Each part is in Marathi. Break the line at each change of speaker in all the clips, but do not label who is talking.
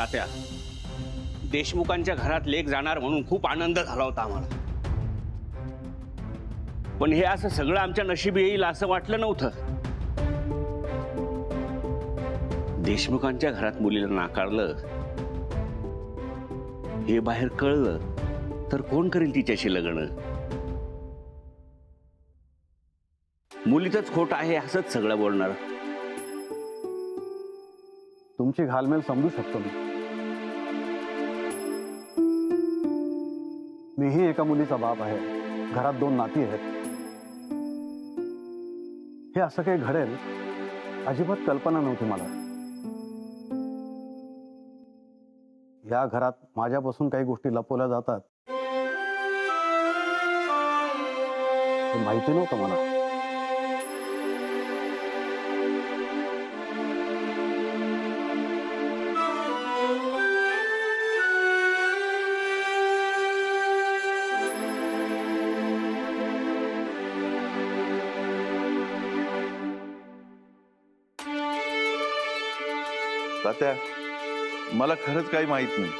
तात्या, देशमुखांच्या घरात लेक जाणार म्हणून खूप आनंद झाला होता आम्हाला, पण हे असं सगळं आमच्या नशिबी येईल असं वाटलं नव्हतं. देशमुखांच्या घरात मुलीला नाकारलं हे बाहेर कळलं तर कोण करेल तिच्याशी लग्न? मुलीतच खोट आहे असंच सगळं बोलणार.
तुमची घालमेल समजू शकतो मीही एका मुलीचा बाप आहे, घरात 2 नाती आहेत. हे असं काही घडेल अजिबात कल्पना नव्हती मला. या घरात माझ्यापासून काही गोष्टी लपवल्या जातात हे माहिती नव्हतं मला.
तात्या, मला खरंच काही माहित नाही.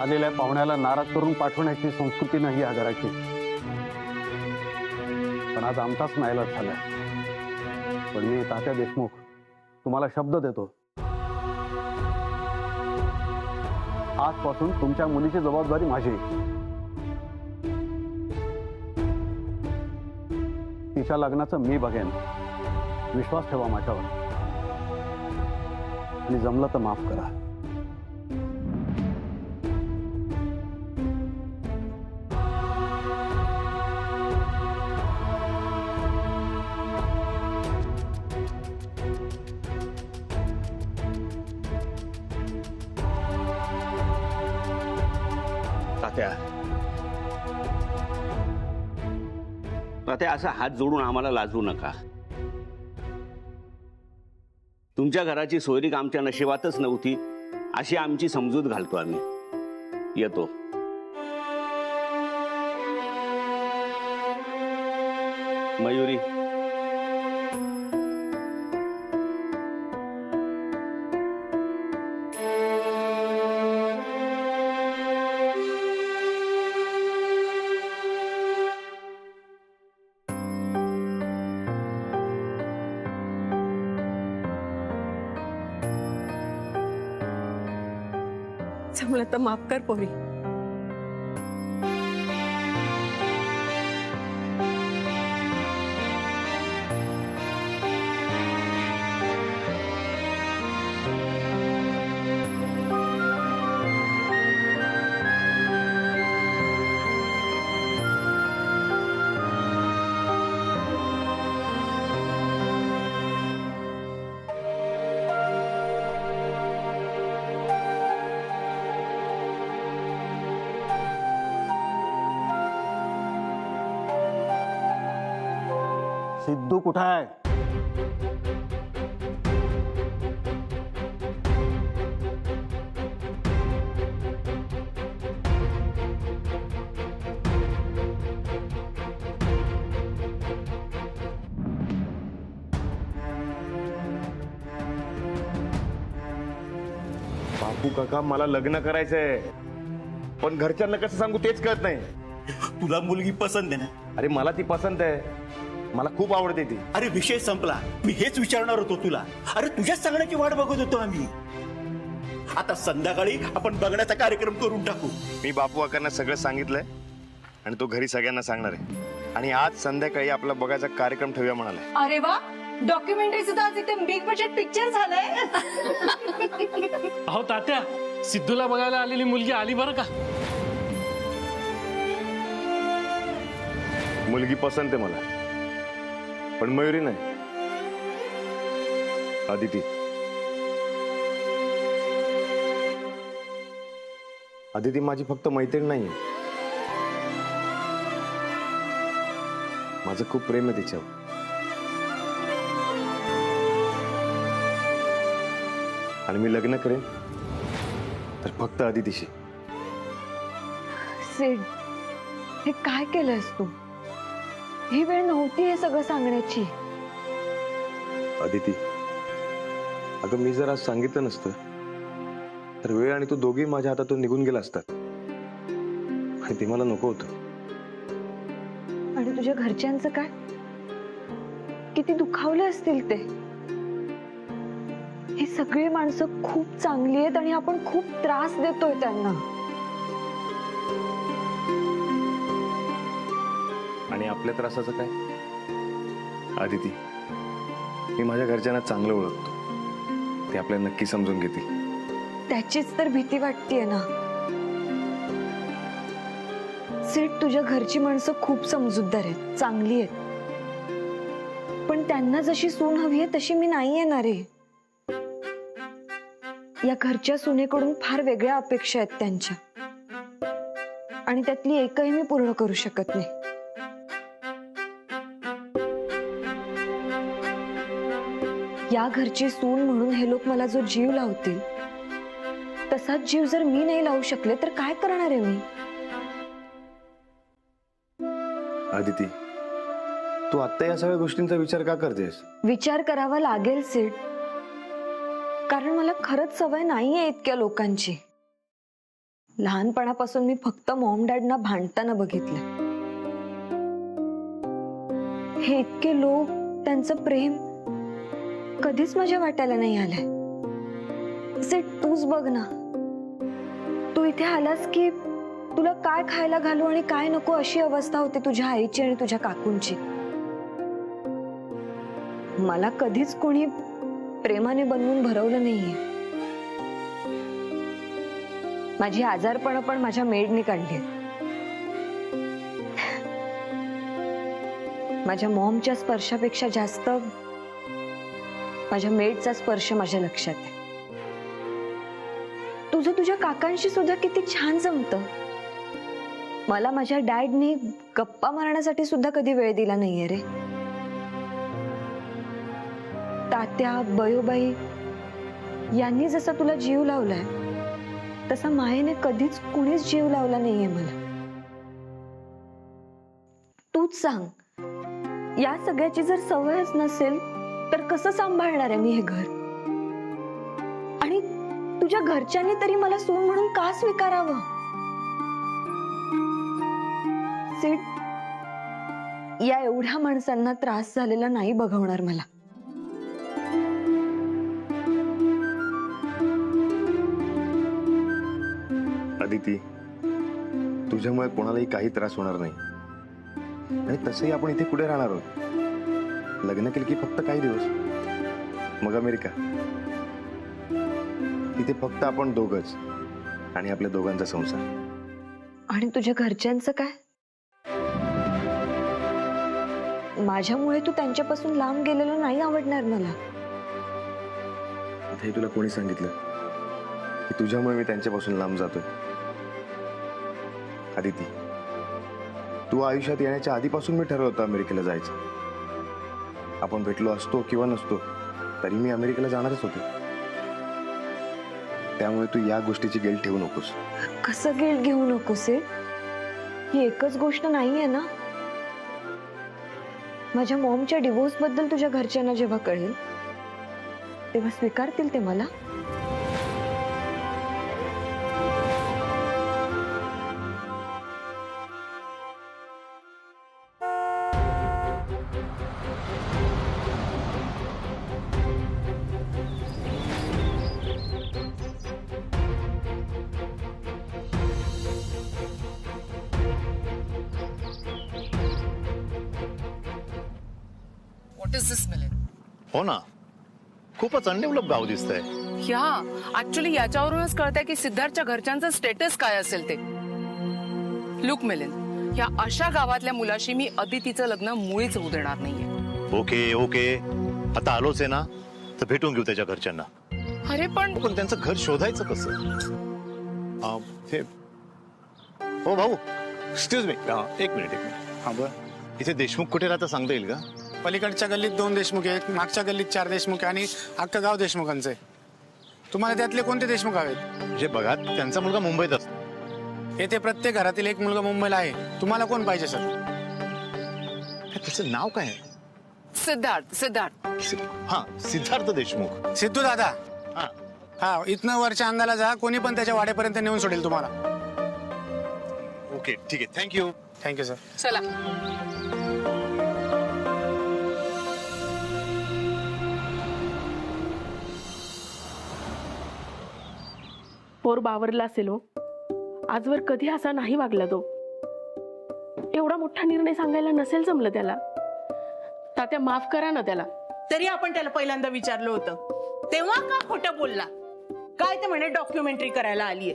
आलेल्या पाहुण्याला नाराज करून पाठवण्याची संस्कृती नाही या घराची. पण आज आमचाच नाईलाज झालाय. पण मी तात्या देशमुख तुम्हाला शब्द देतो, आजपासून तुमच्या मुलीची जबाबदारी माझी. तिच्या लग्नाचं मी बघेन. विश्वास ठेवा माझ्यावर आणि जमलं तर माफ करा.
तात्या, तात्या, असा हात जोडून आम्हाला लाजवू नका. तुमच्या घराची सोयरीक आमच्या नशिबातच नव्हती अशी आमची समजूत घालतो आम्ही. येतो. मयुरी,
जमलं तर माफ कर पोरी.
सिद्धू कुठं आहे?
बापू काका, मला लग्न करायचंय, पण घरच्यांना कसं सांगू तेच कळत नाही.
तुला मुलगी पसंत आहे ना?
अरे मला ती पसंत आहे, मला खूप आवडते ती.
अरे विषय संपला. मी हेच विचारणार होतो तुला. अरे तुझ्याच सांगण्याची वाट बघत होतो आम्ही. आता संध्याकाळी आपण बघण्याचा कार्यक्रम करून टाकू.
मी बापू काकांना सगळं सांगितलंय आणि तो घरी सगळ्यांना सांगणार आहे. आणि आज संध्याकाळी आपला बघायचा कार्यक्रम ठेवूया म्हणालाय.
अरे वा, डॉक्युमेंटरी सुद्धा आज एकदम बिग बजेट पिक्चर झालंय.
अहो तात्या, सिद्धूला बघायला आलेली मुलगी आली बरं का.
मुलगी पसंत आहे मला, पण मयुरी नाही, अदिती. अदिती माझी फक्त मैत्रीण नाहीये, माझं खूप प्रेम आहे तिच्यावर. आणि मी लग्न करेन तर फक्त अदितीशी.
सिड, हे काय केलंस तू? ही वेळ नव्हती हे सगळं सांगण्याची.
अदिती, अगं मी जर आज सांगितलं नसतं तर वेळ आणि तू दोघी माझ्या हातातून निघून गेला असतात आणि ते मला नको होतं.
आणि तुझ्या घरच्यांचं काय? किती दुखावले असतील ते. ही सगळी माणसं खूप चांगली आहेत आणि आपण खूप त्रास देतोय त्यांना.
आणि आपल्या त्रासाचं काय? अदिती, मी माझ्या घरच्यांना चांगलं ओळखतो. ते आपल्याला नक्की समजून घेतील.
त्याचीच तर भीती वाटतेय ना. सेठ, तुझ्या घरची माणसं खूप समजूतदार आहेत, चांगली आहेत. पण त्यांना जशी सून हवी आहे तशी मी नाही येणार आहे. या घरच्या सुनेकडून फार वेगळ्या अपेक्षा आहेत त्यांच्या, आणि त्यातली एकही मी पूर्ण करू शकत नाही. या घरची सून म्हणून हे लोक मला जो जीव लावतील तसाच जीव जर मी नाही लावू शकले तर काय करणार आहे मी?
अदिती, तू आत्ता या सगळ्या गोष्टींचा विचार का करतेस?
विचार करावा लागेल सेठ, कारण मला खरंच सवय नाहीये इतक्या लोकांची. लहानपणापासून मी फक्त मॉम डॅडना भांडताना बघितलं. हे इतके लोक, त्यांचं प्रेम कधीच माझ्या वाट्याला नाही आलंय. सेठ, तूच बघ ना. तू इथे आलास की तुला काय खायला घालू आणि काय नको अशी अवस्था होती तुझ्या आईची आणि तुझ्या काकूंची. मला कधीच कोणी प्रेमाने बनवून भरवलं नाहीये. माझी आजारपणं पण माझ्या मेडने काढली. माझ्या मॉमच्या स्पर्शापेक्षा जास्त माझ्या मेडचा स्पर्श माझ्या लक्षात आहे. तुझं तुझ्या काकांशी सुद्धा किती छान जमतं. मला माझ्या डॅडनी गप्पा मारण्यासाठी सुद्धा कधी वेळ दिला नाहीये रे. तात्या, बयोबाई यांनी जसा तुला जीव लावलाय तसा मायेने कधीच कुणीच जीव लावला नाहीये मला. तूच सांग, या सगळ्याची जर सवयच नसेल तर कसं सांभाळणार आहे मी हे घर? आणि तुझ्या घरच्यांनी तरी मला सून म्हणून का स्वीकारावं? सेठ, या एवढ्या माणसांना त्रास झालेला नाही बघवणार मला.
अदिती, तुझ्यामुळे कोणालाही काही त्रास होणार नाही. आणि तसंही आपण इथे कुठे राहणार आहोत? लग्न केलं की फक्त काही दिवस, मग अमेरिका. इथे फक्त आपण दोघच आणि आपल्या दोघांचा संसार.
आणि तुझ्या घरच्यांचं काय? माझ्यामुळे तू त्यांच्यापासून लांब गेलेलं नाही आवडणार मला.
हे तुला कोणी सांगितलं की तुझ्यामुळे मी त्यांच्यापासून लांब जातोय? अदिती, तू आयुष्यात येण्याच्या आधीपासून मी ठरवलं होतं अमेरिकेला जायचं. आपण भेटलो असतो किंवा नसतो तरी मी अमेरिकेला जाणारच होतो. त्यामुळे तू या गोष्टीची गिल्ट ठेवू नकोस.
कसं गिल्ट घेऊ नकोस? ही एकच गोष्ट नाहीये ना. माझ्या मॉमच्या डिवोर्स बद्दल तुझ्या घरच्यांना जेव्हा कळेल तेव्हा स्वीकारतील ते मला?
What is this, Milind?
हो ना, खूपच अनडेव्हलप गाव दिसतंय.
या ऍक्च्युली याच्यावरूनच कळतंय की सिद्धार्थच्या घरच्यांचं स्टेटस काय असेल ते. लुक मिलिंद, या अशा गावातल्या मुलाशी मी अदितीचं लग्न मुळीच होऊ देणार नाहीये.
ओके ओके, आता आलोच आहे ना तर भेटून घेऊ त्याच्या घरच्यांना.
अरे पण
त्यांचं घर शोधायचं कसं? हो भाऊ, एक्सक्यूज मी, एक मिनिट.
हा बर.
इथे देशमुख कुठे राहता सांगता येईल का?
पलीकडच्या गल्लीत 2 देशमुख आहेत, मागच्या गल्लीत 4 देशमुख आणि अख्खं गाव देशमुखांचं आहे. तुम्हाला त्यातले कोणते देशमुख हवेत?
म्हणजे बघा, त्यांचा मुलगा मुंबईत असतो.
येथे प्रत्येक घरातील एक मुलगा मुंबईला आहे. तुम्हाला कोण पाहिजे सर?
त्याचं नाव काय आहे?
सिद्धार्थ सिद्धार्थ
हा, सिद्धार्थ देशमुख.
सिद्धू दादा
हा.
हा, इथनं वरच्या अंगाला जा, कोणी पण त्याच्या वाड्यापर्यंत नेऊन सोडेल तुम्हाला.
ओके, ठीक आहे, थँक्यू.
Thank you sir.
चला.
पोर बावरला असेल हो. आजवर कधी असा नाही वागला तो. एवढा मोठा निर्णय सांगायला नसेल जमलं त्याला. तात्या माफ करा ना त्याला.
तरी आपण त्याला पहिल्यांदा विचारलं होतं तेव्हा का खोटं बोलला? काय ते म्हणे डॉक्युमेंटरी करायला आलीये.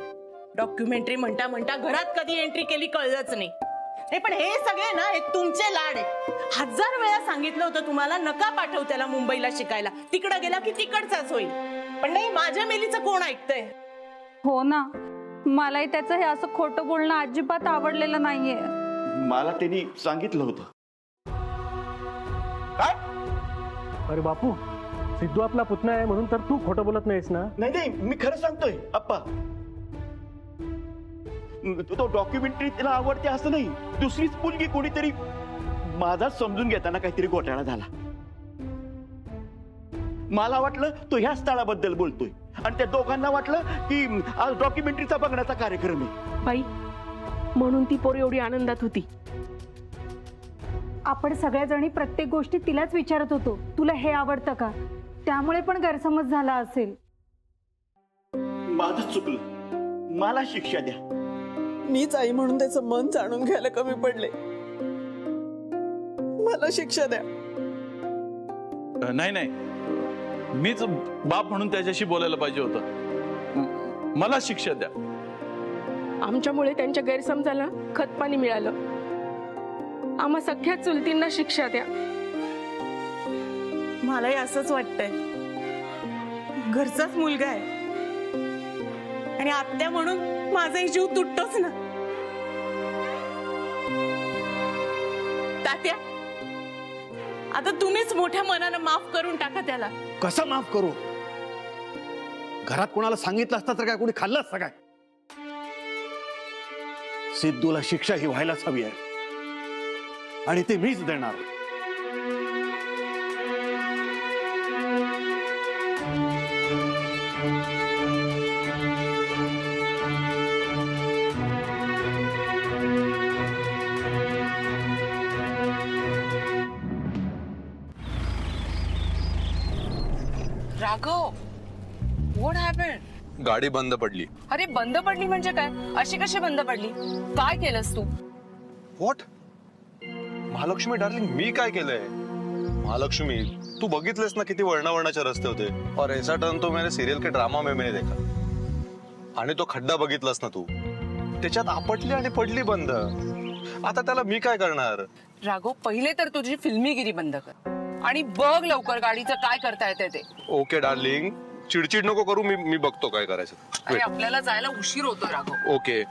डॉक्युमेंटरी म्हणता म्हणता घरात कधी एंट्री केली कळलंच नाही. पण हे सगळे ना हे तुमचे लाड आहे. 1000 वेळा सांगितलं होतं तुम्हाला नका पाठवू त्याला मुंबईला शिकायला. तिकडे गेला की तिकडचाच होईल. पण नाही, माझ्या मेलीचं कोण ऐकतंय?
हो ना, मलाही त्याचं हे असं खोटं बोलणं अजिबात आवडलेलं नाहीये.
मला त्यांनी सांगितलं होतं. काय?
अरे बापू, सिद्धू आपला पुतणा आहे म्हणून तर तू खोटं बोलत नाहीस ना?
नाही नाही, मी खरं सांगतोय अप्पा. तो डॉक्युमेंटरी त्याला आवडते असं नाही. दुसरीच मुलगी कोणीतरी माझा समजून घेताना काहीतरी घोटाळा झाला. मला वाटलं तो ह्या स्थळाबद्दल बोलतोय आणि त्या दोघांना वाटलं की आज डॉक्युमेंटरीचा बघण्याचा कार्यक्रम आहे.
बाई, म्हणून ती पोर एवढी आनंदात होती.
आपण सगळ्याजणी प्रत्येक गोष्टी तिलाच विचारत होतो, तुला हे आवडतं का? त्यामुळे पण गैरसमज झाला असेल.
माझं चुकलं, मला शिक्षा द्या.
मीच आई म्हणून त्याचं मन जाणून घ्यायला कमी पडले. मला शिक्षा द्या.
नाही नाही, मीच बाप म्हणून त्याच्याशी बोलायला पाहिजे होतं. मला शिक्षा द्या.
आमच्यामुळे त्यांच्या गैरसमजाला खतपाणी मिळालं. आम्हा सख्या चुलतींना शिक्षा द्या.
मलाही असंच वाटतंय. घरचाच मुलगा आहे आणि आत्या म्हणून माझाही जीव तुटतोच ना. तात्या, आता तुम्हीच मोठ्या मनानं माफ करून टाका त्याला.
कसं माफ करू? घरात कोणाला सांगितलं असतं तर काय कोणी खाल्लं असतं काय? सिद्धूला शिक्षा ही व्हायलाच हवी आहे आणि ते मीच देणार.
Raghav, what happened?
गाडी बंद पडली.
अरे बंद पडली म्हणजे काय? अशी कशी बंद पडली? काय केलंस तू?
व्हॉट? महालक्ष्मी डार्लिंग, मी काय केलंय? महालक्ष्मी, तू बघितलेस ना किती वळणावळणाचे रस्ते होते. और ऐसा टर्न तो मैंने सीरियल के ड्रामा में मैंने देखा. आणि तो खड्डा बघितलास ना तू, त्याच्यात आपटली आणि पडली बंद. आता त्याला मी काय करणार?
राघव, पहिले तर तुझी फिल्मीगिरी बंद कर आणि बघ लवकर गाडीचं काय करता येते ते.
ओके डार्लिंग, चिडचिड नको करू. मी बघतो काय करायचं.
अरे आपल्याला जायला उशीर होतो राघव.
ओके.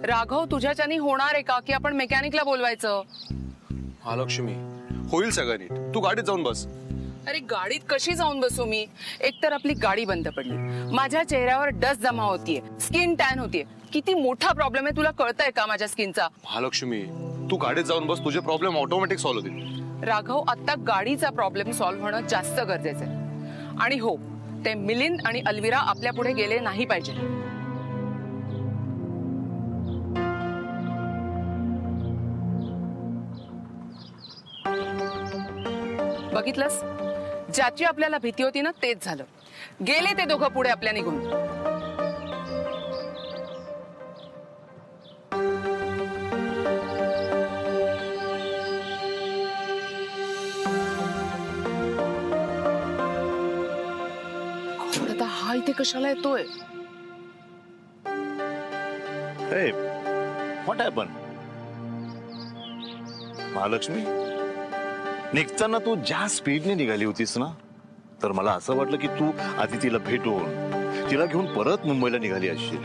राघव, तुझ्याच्यानी होणार आहे का की आपण मेकॅनिकला बोलवायचं?
महालक्ष्मी, होईल सगळं नीट. तू गाडीत जाऊन बस.
अरे गाडीत कशी जाऊन बसू मी? एकतर आपली गाडी बंद पडली, माझ्या चेहऱ्यावर डस्ट जमा होतीये, स्किन टॅन होतीये. किती मोठा प्रॉब्लेम आहे, तुला कळतंय का माझ्या स्किनचा?
महालक्ष्मी, तू गाडीत जाऊन बस. तुझे प्रॉब्लेम ऑटोमॅटिक सॉल्व्ह होतील.
राघव, आता गाडीचा प्रॉब्लेम सॉल्व्ह होणं जास्त गरजेचं आहे. आणि हो, ते मिलिंद आणि अल्विरा आपल्या पुढे गेले नाही पाहिजे. बघितलंस, ज्याची आपल्याला भीती होती ना तेच झालं. गेले ते दोघं पुढे आपल्या निघून. आता हा इथे कशाला येतोय?
What happen? महालक्ष्मी, निघताना तू ज्या स्पीडने निघाली होतीस ना, तर मला असं वाटलं की तू आधी तिला भेटून तिला घेऊन परत मुंबईला निघाली असशील.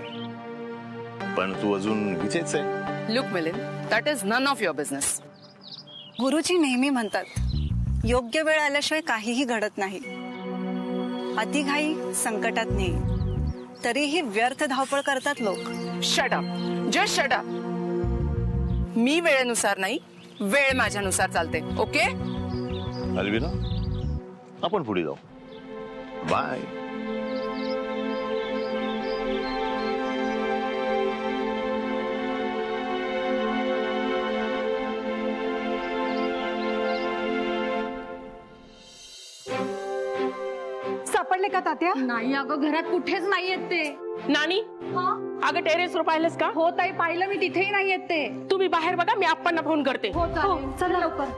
पण तू अजून हिचेच आहे.
Look Milind, that is none of your business.
Guruji नेहमी म्हणतात योग्य वेळ आल्याशिवाय काहीही घडत नाही. अतिघाई संकटात नाही, तरीही व्यर्थ धावपळ करतात लोक.
Shut up, just shut up. मी वेळेनुसार नाही, वेळ माझ्यानुसार चालते. ओके
अलविना, आपण पुढे जाऊ. बाय.
सापडले का तात्या?
नाही अगं, घरात कुठेच नाहीयेत ते.
नानी, अगं टेरेसवर पाहिलंस का?
हो ताई, पाहिलं मी, तिथेही नाहीयेत ते.
तुम्ही बाहेर बघा, मी आप्पांना फोन करते.
हो चालेल, चला लवकर.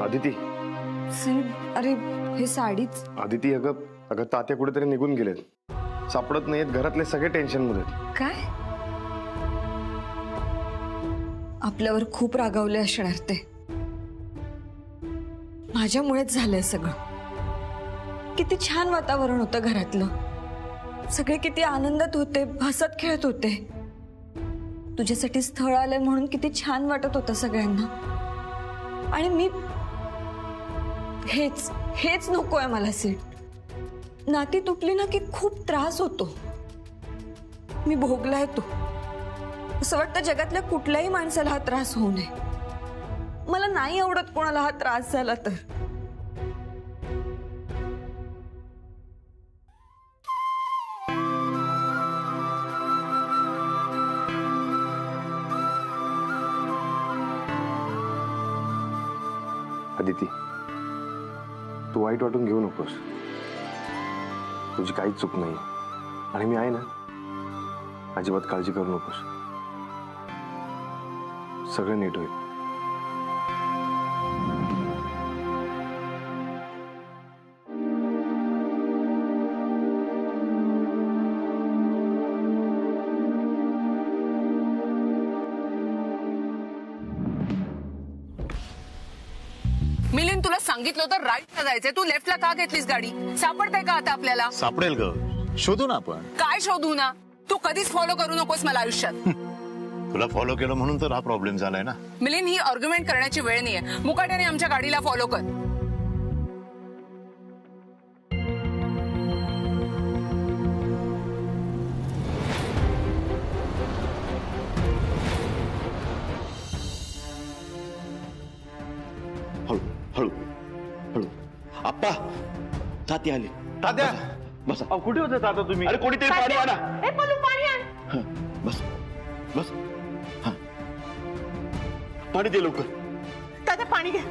आदिती,
सेठ, अरे हे साडीच.
आदिती, अगं तात्या कुठेतरी निघून गेलेत. सापडत नाहीत. घरातले सगळे टेन्शन मध्ये.
काय? आपल्यावर खूप रागावले असणार ते. माझ्यामुळेच झालंय सगळं. किती छान वातावरण होतं घरातलं. सगळे किती आनंदात होते, हसत खेळत होते. तुझ्यासाठी स्थळ आलंय म्हणून किती छान वाटत होतं सगळ्यांना. आणि मी हेच नकोय मला सीट. नाती तुटली ना की खूप त्रास होतो. मी भोगलाय तो. असं वाटतं जगातल्या कुठल्याही माणसाला हा त्रास होऊ नये. मला नाही आवडत कोणाला हा त्रास झाला तर.
आदिती, तू वाईट वाटून घेऊ नकोस. तुझी काहीच चूक नाही आणि मी आहे ना. अजिबात काळजी करू नकोस. सगळं नीट होईल.
मिलिंद, तुला सांगितलं होतं राईटला जायचंय, तू लेफ्टला का घेतलीस गाडी? सापडतंय का आता आपल्याला?
सापडेल ग, शोधू ना आपण.
काय शोधू ना? तू कधीच फॉलो करू नकोस मला आयुष्यात.
तुला फॉलो केलं म्हणून तर हा प्रॉब्लेम झालाय ना.
मिलिंद, ही आर्ग्युमेंट करण्याची वेळ नाहीये. मुकाट्याने आमच्या गाडीला फॉलो कर.
हळू हळू हळू. आप्पा, तात्या आले.
तात्या,
बसा.
कुठे होते तात्या तुम्ही?
अरे कोणीतरी पाणी आणा.
ए पलू, पाणी आण.
हं, बस बस. हा, पाणी दे लवकर.
तात्या पाणी घ्या.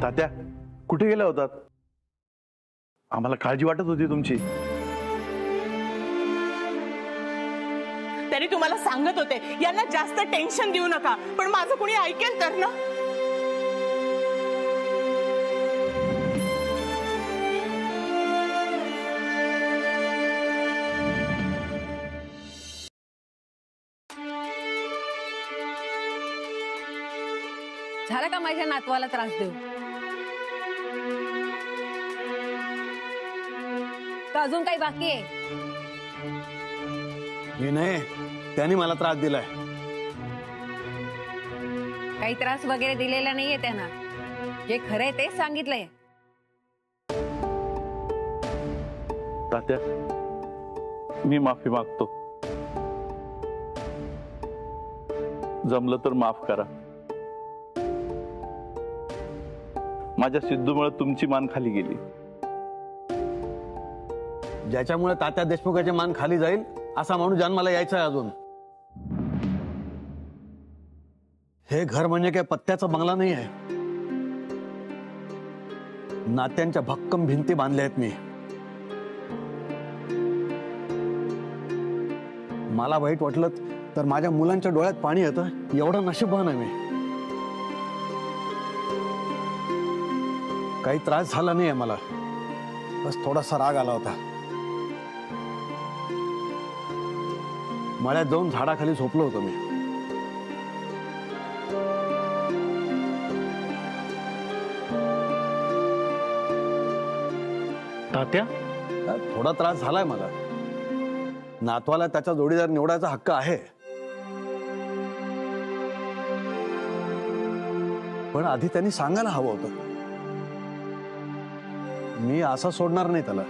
तात्या, कुठे गेल्या होतात? आम्हाला काळजी वाटत होती तुमची.
तरी तुम्हाला सांगत होते यांना जास्त टेन्शन देऊ नका, पण माझं कोणी ऐकेल तर ना.
झालं का माझ्या नातवाला त्रास देऊ? का अजून काही बाकी आहे?
मी नाही, त्यांनी मला त्रास दिलाय.
काही त्रास वगैरे दिलेला नाहीये त्यांना. जे खरंय तेच सांगितलंय.
तात्या, मी माफी मागतो. जमलं तर माफ करा. माझ्या सिद्धूमुळे तुमची मान खाली गेली.
ज्याच्यामुळे तात्या देशमुखाची मान खाली जाईल असा माणूस जन्माला यायचा आहे अजून. हे घर म्हणजे काय पत्त्याचा बंगला नाही आहे. नात्यांच्या भक्कम भिंती बांधल्या आहेत मी. मला वाईट वाटलं तर माझ्या मुलांच्या डोळ्यात पाणी येतं, एवढं नशीबवान आहे मी. काही त्रास झाला नाहीये मला, बस थोडासा राग आला होता. मळ्यात जाऊन झाडाखाली झोपलो होतो मी.
तात्या
थोडा त्रास झालाय मला. नातवाला त्याचा जोडीदार निवडायचा हक्क आहे, पण आधी त्यांनी सांगायला हवं होतं. मी असं सोडणार नाही त्याला.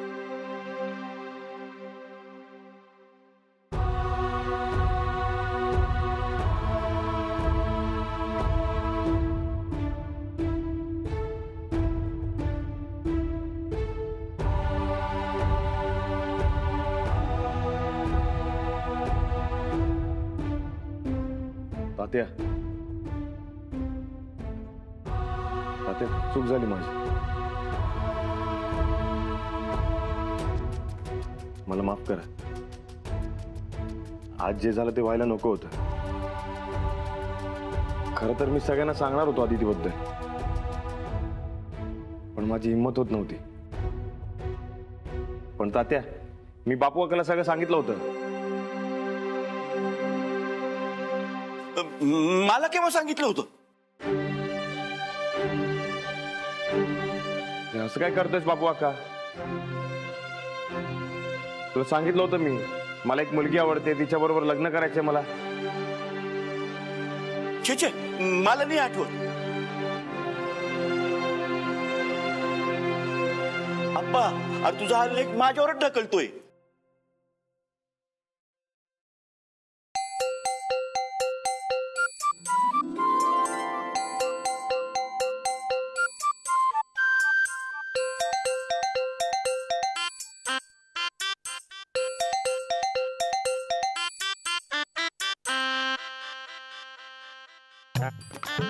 तात्या, तात्या, चूक झाली माझी. मला माफ करा. आज जे झालं ते व्हायला नको होतं. खरं तर मी सगळ्यांना सांगणार होतो आदितीबद्दल, पण माझी हिंमत होत नव्हती. पण तात्या, मी बापू काकाला सगळं सांगितलं होतं.
मला केव्हा सांगितलं होतं?
असं काय करतोयस बापू काका? तुला सांगितलं होतं मी, मला एक मुलगी आवडते, तिच्या बरोबर लग्न करायचंय मला.
छे छे, मला नाही आठवत. अप्पा, अरे तुझा हा लेख माझ्यावरच ढकलतोय.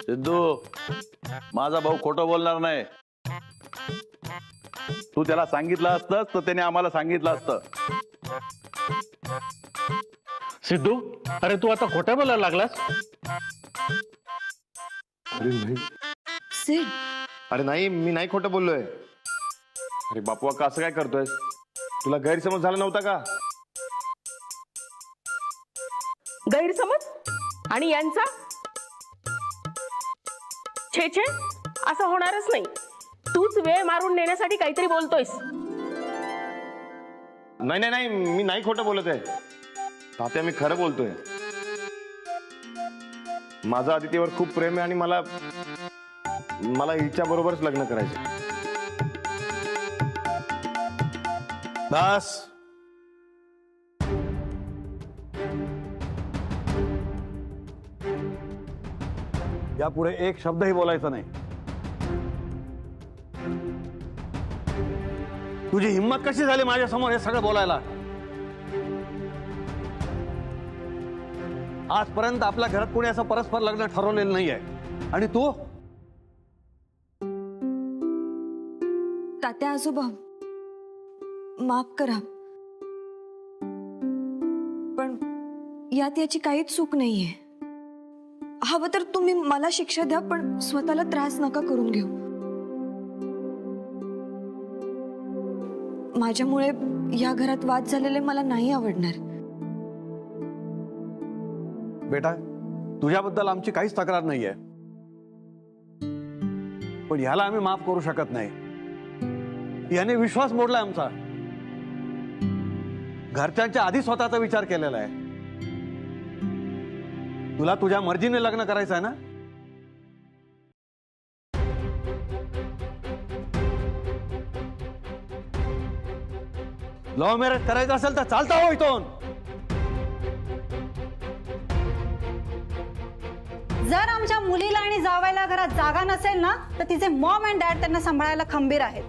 सिद्धू, माझा भाऊ खोटं बोलणार नाही. तू त्याला सांगितलं असतंस तर त्याने आम्हाला सांगितलं असतं.
सिद्धू, अरे तू आता खोटं बोलायला लागलास?
अरे नाही,
सिड,
अरे नाही, मी नाही खोटं बोललोय. अरे बापू काका, असं काय करतोय? तुला गैरसमज झाला नव्हता का?
गैरसमज? आणि यांचा? छे छे, असं होणारच नाही. तूच वेळ मारून नेण्यासाठी काहीतरी बोलतोयस.
नाही नाही नाही, मी नाही खोटं बोलत आहे तात्या, मी खरं बोलतोय. माझं आदितीवर खूप प्रेम आहे आणि मला हिच्या बरोबरच लग्न करायचं.
बस. यापुढे एक शब्दही बोलायचा नाही. तुझी हिंमत कशी झाली माझ्या समोर हे सगळं बोलायला? आजपर्यंत आपल्या घरात कोणी असं परस्पर लग्न ठरवलेलं नाहीये, आणि तू?
तात्या आजोबा, माफ करा, पण यात याची काहीच चूक नाहीये. हवं तर तुम्ही मला शिक्षा द्या, पण स्वतःला त्रास नका करून घेऊ. माझ्यामुळे या घरात वाद झालेले मला नाही आवडणार.
बेटा, तुझ्याबद्दल आमची काहीच तक्रार नाहीये, पण ह्याला आम्ही माफ करू शकत नाही. याने विश्वास मोडलाय आमचा. घरच्यांच्या आधी स्वतःचा विचार केलेला आहे. तुला तुझ्या मर्जीने लग्न करायचं आहे ना? लव्ह मॅरेज करायचं असेल तर चालता हो इथून.
जर आमच्या मुलीला आणि जावायला घरात जागा नसेल ना, तर तिचे मॉम अँड डॅड त्यांना सांभाळायला खंबीर आहेत.